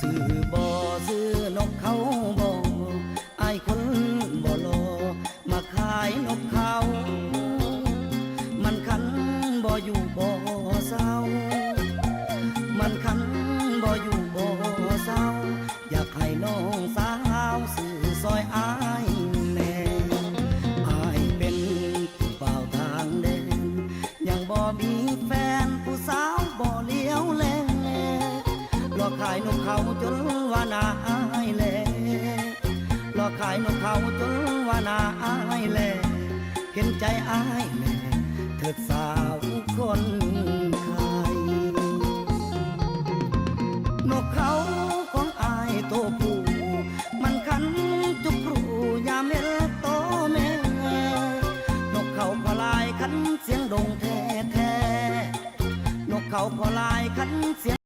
ซื้อบ่ซื้อนกเขาบ่อายคนบ่รอมาขายนกเขามันคันบ่อยู่บ่เศร้ามันคันบ่อยู่บ่เศร้าอยากให้น้องสาวซื้อซอยอายแน่อายเป็นผู้บ่าวทางแดนยังบ่มีแฟนผู้สาวบ่เลี้ยวแลหลอกขายนกเขาจนว่านาอายแลหลอกขายนกเขาจนว่านาอายแลเห็นใจอายแม่เถิดสาวคนขายนกเขาของอายโตผู้มันคันจุกรูยามเห็นโตแม่นกเขาพอลายคันเสียงดงแท้แท้นกเขาพอลายคันเสียง